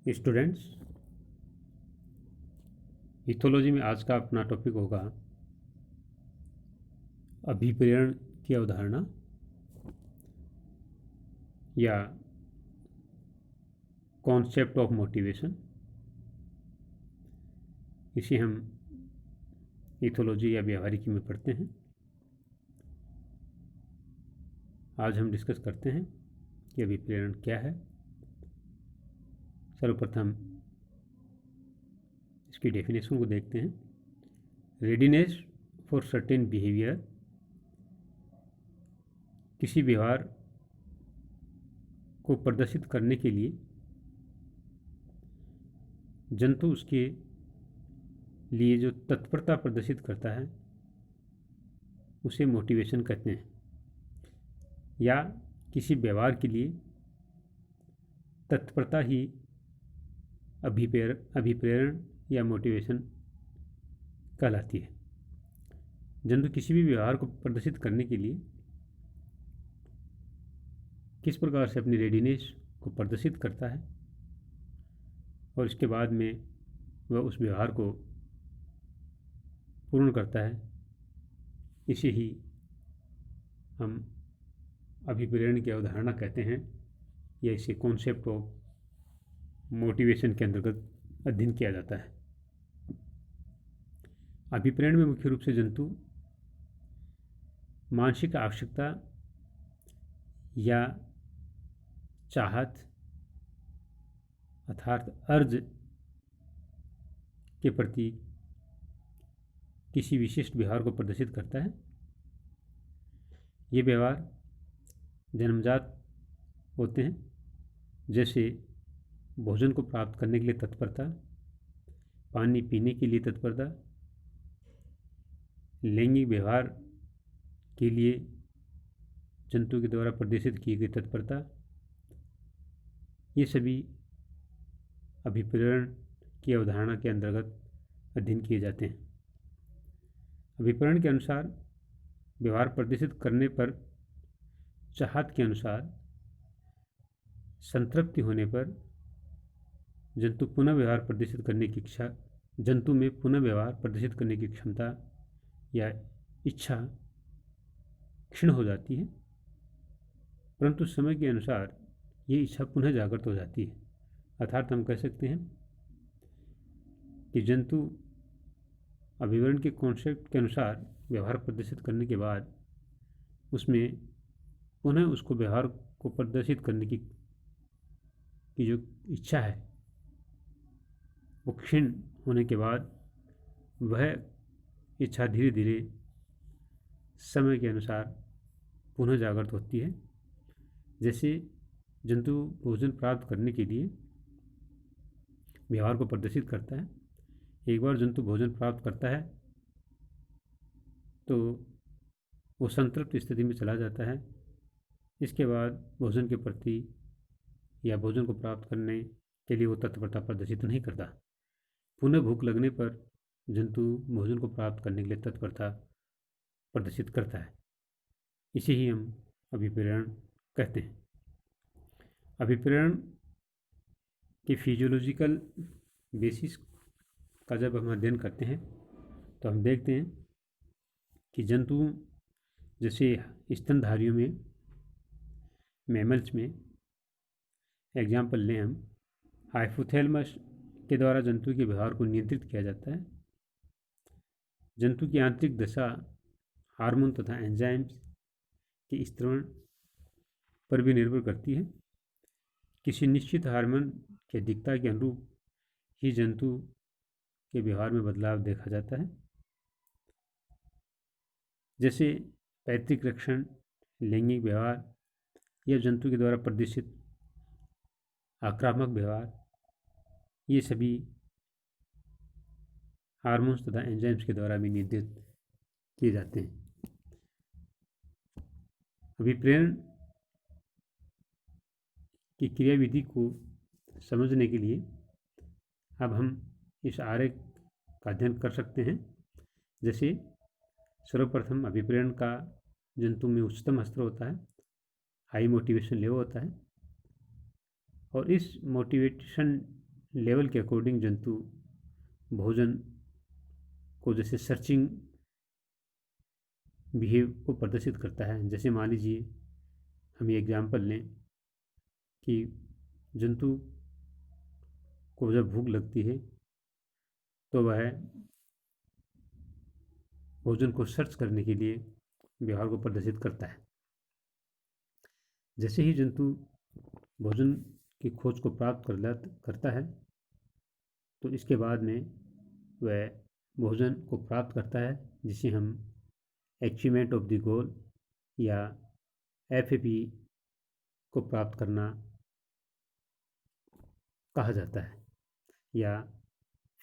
Students, ethology में आज का अपना टॉपिक होगा अभिप्रेरण की अवधारणा या कॉन्सेप्ट ऑफ मोटिवेशन। इसे हम इथोलॉजी या व्यवहारिकी में पढ़ते हैं। आज हम डिस्कस करते हैं कि अभिप्रेरण क्या है। सर्वप्रथम इसकी डेफिनेशन को देखते हैं। रेडीनेस फॉर सर्टेन बिहेवियर, किसी व्यवहार को प्रदर्शित करने के लिए जंतु उसके लिए जो तत्परता प्रदर्शित करता है उसे मोटिवेशन कहते हैं, या किसी व्यवहार के लिए तत्परता ही अभिप्रेरण या मोटिवेशन कहलाती है। जंतु किसी भी व्यवहार को प्रदर्शित करने के लिए किस प्रकार से अपनी रेडीनेस को प्रदर्शित करता है और इसके बाद में वह उस व्यवहार को पूर्ण करता है, इसे ही हम अभिप्रेरण की अवधारणा कहते हैं, या इसे कॉन्सेप्ट ऑफ मोटिवेशन के अंतर्गत अध्ययन किया जाता है। अभिप्रेरण में मुख्य रूप से जंतु मानसिक आवश्यकता या चाहत अर्थात अर्ज के प्रति किसी विशिष्ट व्यवहार को प्रदर्शित करता है। ये व्यवहार जन्मजात होते हैं, जैसे भोजन को प्राप्त करने के लिए तत्परता, पानी पीने के लिए तत्परता, लैंगिक व्यवहार के लिए जंतु के द्वारा प्रदर्शित की गई तत्परता। ये सभी अभिप्रेरण की अवधारणा के अंतर्गत अध्ययन किए जाते हैं। अभिप्रेरण के अनुसार व्यवहार प्रदर्शित करने पर चाहत के अनुसार संतृप्ति होने पर जंतु में पुनः व्यवहार प्रदर्शित करने की क्षमता या इच्छा क्षीण हो जाती है, परंतु समय के अनुसार ये इच्छा पुनः जागृत हो जाती है। अर्थात हम कह सकते हैं कि जंतु अभिप्रेरण के कॉन्सेप्ट के अनुसार व्यवहार प्रदर्शित करने के बाद उसमें पुनः उसको व्यवहार को प्रदर्शित करने की जो इच्छा है वो क्षीण होने के बाद वह इच्छा धीरे धीरे समय के अनुसार पुनः जागृत होती है। जैसे जंतु भोजन प्राप्त करने के लिए व्यवहार को प्रदर्शित करता है। एक बार जंतु भोजन प्राप्त करता है तो वो संतृप्त स्थिति में चला जाता है। इसके बाद भोजन के प्रति या भोजन को प्राप्त करने के लिए वो तत्परता प्रदर्शित नहीं करता। पुनः भूख लगने पर जंतु भोजन को प्राप्त करने के लिए तत्परता प्रदर्शित करता है। इसे ही हम अभिप्रेरण कहते हैं। अभिप्रेरण के फिजियोलॉजिकल बेसिस का जब हम अध्ययन करते हैं तो हम देखते हैं कि जंतु जैसे स्तनधारियों में, मैमल्स में एग्जाम्पल लें हम, हाइपोथैलेमस के द्वारा जंतु के व्यवहार को नियंत्रित किया जाता है। जंतु की आंतरिक दशा हार्मोन तथा एंजाइम्स के स्त्रवण पर भी निर्भर करती है। किसी निश्चित हार्मोन की अधिकता के अनुरूप ही जंतु के व्यवहार में बदलाव देखा जाता है। जैसे पैतृक लक्षण, लैंगिक व्यवहार या जंतु के द्वारा प्रदर्शित आक्रामक व्यवहार, ये सभी हार्मोन्स तथा एंजाइम्स के द्वारा भी नियंत्रित किए जाते हैं। अभिप्रेरण की क्रियाविधि को समझने के लिए अब हम इस आरेख का अध्ययन कर सकते हैं। जैसे सर्वप्रथम अभिप्रेरण का जंतु में उच्चतम स्तर होता है, हाई मोटिवेशन लेवल होता है, और इस मोटिवेशन लेवल के अकॉर्डिंग जंतु भोजन को जैसे सर्चिंग बिहेव को प्रदर्शित करता है। जैसे मान लीजिए हम ये एग्जाम्पल लें कि जंतु को जब भूख लगती है तो वह भोजन को सर्च करने के लिए व्यवहार को प्रदर्शित करता है। जैसे ही जंतु भोजन की खोज को प्राप्त करता है तो इसके बाद में वह भोजन को प्राप्त करता है, जिसे हम अचीवमेंट ऑफ द गोल या FAP को प्राप्त करना कहा जाता है, या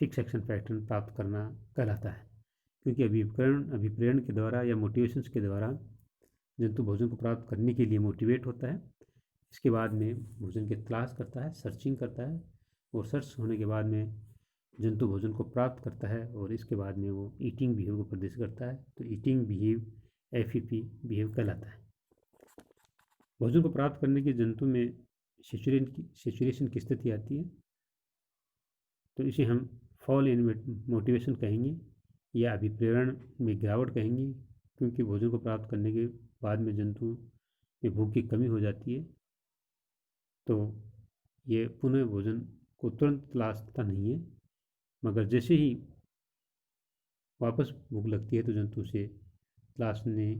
फिक्स एक्शन पैटर्न प्राप्त करना कहलाता है। क्योंकि अभिप्रेरण के द्वारा या मोटिवेशंस के द्वारा जंतु भोजन को प्राप्त करने के लिए मोटिवेट होता है। इसके बाद में भोजन की तलाश करता है, सर्चिंग करता है, और सर्च होने के बाद में जंतु भोजन को प्राप्त करता है, और इसके बाद में वो ईटिंग बिहेव को प्रदर्शित करता है। तो ईटिंग बिहेव FAP बिहेव कहलाता है। भोजन को प्राप्त करने के जंतु में सेचुरेशन की स्थिति आती है, तो इसे हम फॉल इन मोटिवेशन कहेंगे या अभिप्रेरण में गिरावट कहेंगे। क्योंकि भोजन को प्राप्त करने के बाद में जंतु में भूख की कमी हो जाती है, तो ये पुनः भोजन को तुरंत तलाशता नहीं है, मगर जैसे ही वापस भूख लगती है तो जंतु उसे तलाशने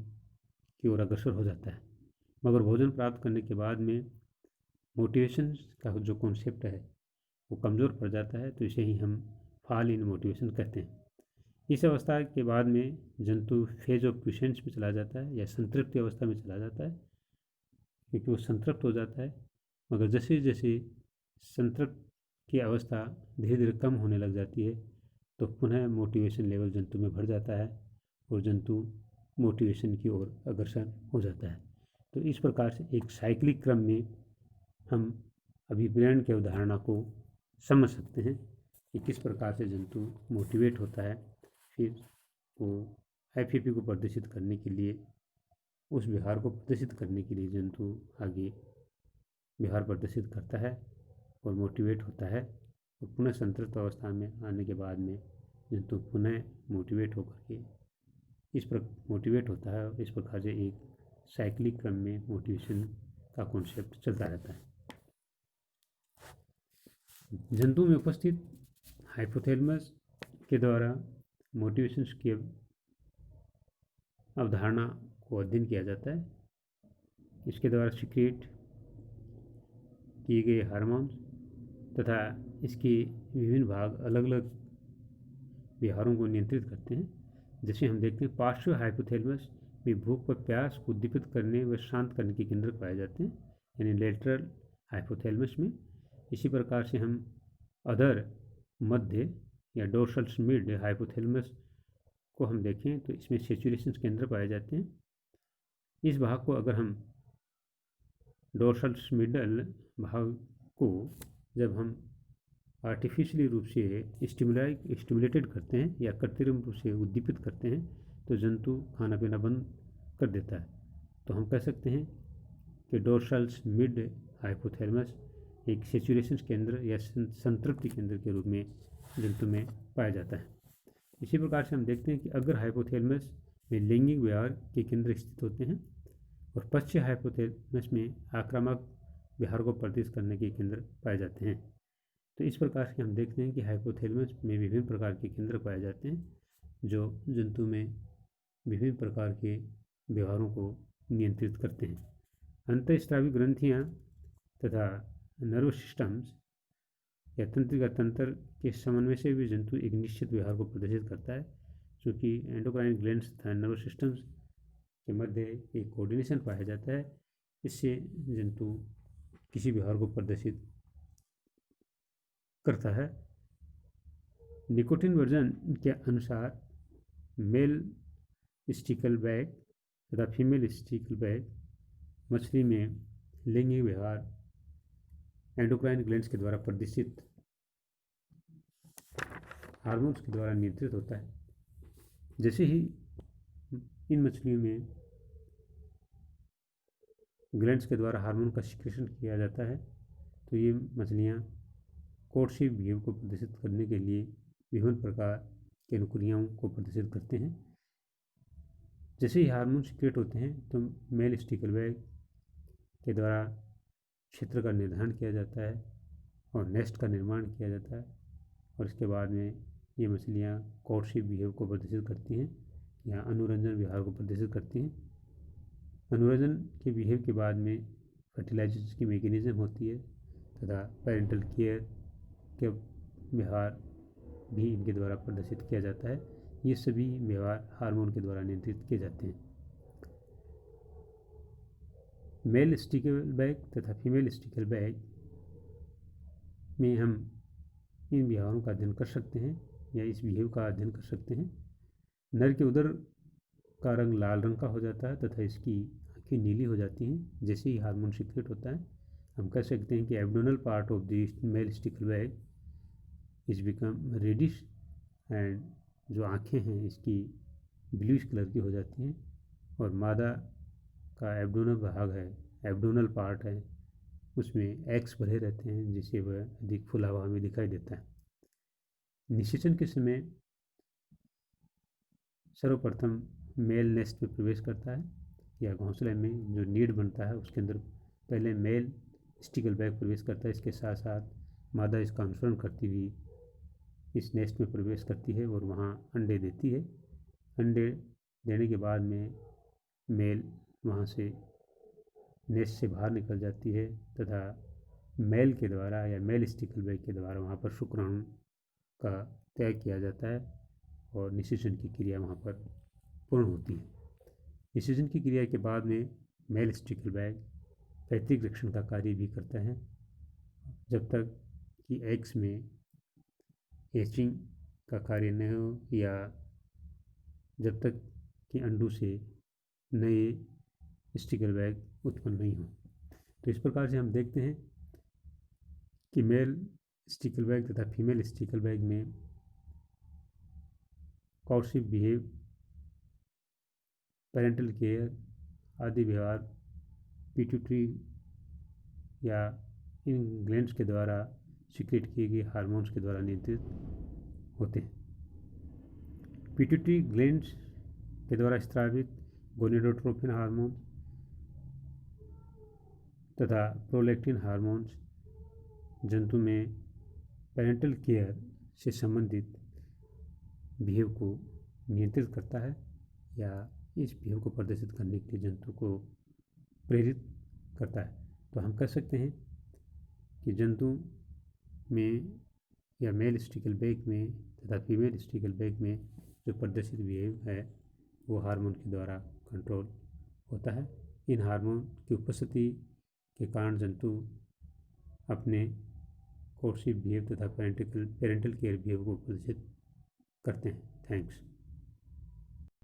की ओर अग्रसर हो जाता है। मगर भोजन प्राप्त करने के बाद में मोटिवेशन का जो कॉन्सेप्ट है वो कमज़ोर पड़ जाता है, तो इसे ही हम फॉल इन मोटिवेशन कहते हैं। इस अवस्था के बाद में जंतु फेज ऑफ क्विसेंस में चला जाता है या संतृप्ति अवस्था में चला जाता है, क्योंकि वो संतृप्त हो जाता है। मगर जैसे जैसे संतृप्त की अवस्था धीरे धीरे कम होने लग जाती है तो पुनः मोटिवेशन लेवल जंतु में बढ़ जाता है और जंतु मोटिवेशन की ओर अग्रसर हो जाता है। तो इस प्रकार से एक साइक्लिक क्रम में हम अभिप्रेरण की अवधारणा को समझ सकते हैं कि किस प्रकार से जंतु मोटिवेट होता है, फिर वो FAP को प्रदर्शित करने के लिए, उस व्यवहार को प्रदर्शित करने के लिए जंतु आगे व्यवहार प्रदर्शित करता है और मोटिवेट होता है, और पुनः संतृप्त अवस्था में आने के बाद में जंतु पुनः मोटिवेट होकर के मोटिवेट होता है, और इस प्रकार से एक साइक्लिक क्रम में मोटिवेशन का कॉन्सेप्ट चलता रहता है। जंतु में उपस्थित हाइपोथैलेमस के द्वारा मोटिवेशन की अवधारणा को अध्ययन किया जाता है। इसके द्वारा सीक्रेट किए गए हार्मोन्स तथा इसके विभिन्न भाग अलग अलग व्यवहारों को नियंत्रित करते हैं। जैसे हम देखते हैं पार्श्व हाइपोथैलेमस में भूख व प्यास को उद्दीपित करने व शांत करने के केंद्र पाए जाते हैं, यानी लेटरल हाइपोथैलेमस में। इसी प्रकार से हम अधर मध्य या डोर्सल मिड हाइपोथैलेमस को हम देखें तो इसमें सेचुरेशन केंद्र पाए जाते हैं। इस भाग को अगर हम डोर्सल मिडल भाग को जब हम आर्टिफिशियली रूप से स्टिमुलेटेड करते हैं या कृत्रिम रूप से उद्दीपित करते हैं तो जंतु खाना पीना बंद कर देता है। तो हम कह सकते हैं कि डोर्सल मिड हाइपोथैलेमस एक सेचुरेशन केंद्र या संतृप्ति केंद्र के रूप में जंतु में पाया जाता है। इसी प्रकार से हम देखते हैं कि अग्र हाइपोथैलेमस में लैंगिक व्यवहार के केंद्र स्थित होते हैं और पश्चिम हाइपोथैलेमस में आक्रामक व्यवहार को प्रदर्शित करने के केंद्र पाए जाते हैं। तो इस प्रकार से हम देखते हैं कि हाइपोथैलेमस में विभिन्न प्रकार के केंद्र पाए जाते हैं जो जंतु में विभिन्न प्रकार के व्यवहारों को नियंत्रित करते हैं। अंतःस्रावी ग्रंथियाँ तथा नर्व सिस्टम्स या तंत्रिका तंत्र के समन्वय से भी जंतु एक निश्चित व्यवहार को प्रदर्शित करता है, क्योंकि एंडोक्राइन ग्लैंड्स तथा नर्व सिस्टम्स के मध्य एक कोऑर्डिनेशन पाया जाता है। इससे जंतु किसी व्यवहार को प्रदर्शित करता है। निकोटिन वर्जन के अनुसार मेल स्टिकल बैग तथा फीमेल स्टिकल बैग मछली में लैंगिक व्यवहार एंडोक्राइन ग्लैंड्स के द्वारा प्रदर्शित हार्मोन्स के द्वारा नियंत्रित होता है। जैसे ही इन मछलियों में ग्लैंड्स के द्वारा हार्मोन का सिक्रेशन किया जाता है तो ये मछलियाँ कोर्टशिप बिहेव को प्रदर्शित करने के लिए विभिन्न प्रकार की अनुक्रियाओं को प्रदर्शित करते हैं। जैसे ही हार्मोन सीक्रेट होते हैं तो मेल स्टिकल बैग के द्वारा क्षेत्र का निर्धारण किया जाता है और नेस्ट का निर्माण किया जाता है, और इसके बाद में ये मछलियाँ कोर्टशिप बिहेव को प्रदर्शित करती हैं या अनुरंजन व्यवहार को प्रदर्शित करती हैं। अनुरंजन के बिहेव के बाद में फर्टिलाइजेशन की मैकेनिज्म होती है तथा पेरेंटल केयर के व्यवहार भी इनके द्वारा प्रदर्शित किया जाता है। ये सभी व्यवहार हार्मोन के द्वारा नियंत्रित किए जाते हैं। मेल स्टिकल बैग तथा फीमेल स्टिकल बैग में हम इन व्यवहारों का अध्ययन कर सकते हैं या इस बिहेव का अध्ययन कर सकते हैं। नर के उदर का रंग लाल रंग का हो जाता है तथा इसकी आँखें नीली हो जाती हैं जैसे ही हार्मोन सीक्रेट होता है। हम कह सकते हैं कि abdominal part of the male stickleback is become reddish and जो आँखें हैं इसकी ब्लूइश कलर की हो जाती हैं, और मादा का एब्डोमिनल भाग है, एब्डोमिनल पार्ट है, उसमें एग्स भरे रहते हैं जिससे वह अधिक फुला हुआ हमें दिखाई देता है। निषेचन के समय सर्वप्रथम मेल नेस्ट में प्रवेश करता है या घोंसले में जो नीड बनता है उसके अंदर पहले मेल स्टिकल बैग प्रवेश करता है। इसके साथ साथ मादा इसका अनुसरण करती हुई इस नेस्ट में प्रवेश करती है और वहाँ अंडे देती है। अंडे देने के बाद में मेल वहाँ से नेस्ट से बाहर निकल जाती है तथा मेल के द्वारा या मेल स्टिकल बैग के द्वारा वहाँ पर शुक्राणु का त्याग किया जाता है और निषेचन की क्रिया वहाँ पर पूर्ण होती है। निषेचन की क्रिया के बाद में मेल स्टिकल बैग पैतृक रक्षण का कार्य भी करता है जब तक कि एग्स में एचिंग का कार्य न हो या जब तक कि अंडों से नए स्टिकल बैग उत्पन्न नहीं हो। तो इस प्रकार से हम देखते हैं कि मेल स्टिकल बैग तथा फीमेल स्टिकल बैग में कोर्टशिप बिहेव, पेरेंटल केयर आदि व्यवहार पिट्यूटरी या इन ग्लैंड्स के द्वारा सीक्रेट किए गए हार्मोन्स के द्वारा नियंत्रित होते हैं। पिट्यूटरी ग्लैंड्स के द्वारा स्रावित गोनेडोट्रोपिन हार्मोन तथा प्रोलैक्टिन हार्मोन्स जंतु में पेरेंटल केयर से संबंधित बिहेव को नियंत्रित करता है या इस बिहेव को प्रदर्शित करने के लिए जंतु को प्रेरित करता है। तो हम कह सकते हैं कि जंतु में या मेल स्टिकल बैग में तथा फीमेल स्टिकल बैग में जो प्रदर्शित बिहेव है वो हार्मोन के द्वारा कंट्रोल होता है। इन हार्मोन की उपस्थिति के कारण जंतु अपने कोर्टशिप बिहेव तथा पेरेंटल केयर बिहेव को प्रदर्शित करते हैं। थैंक्स।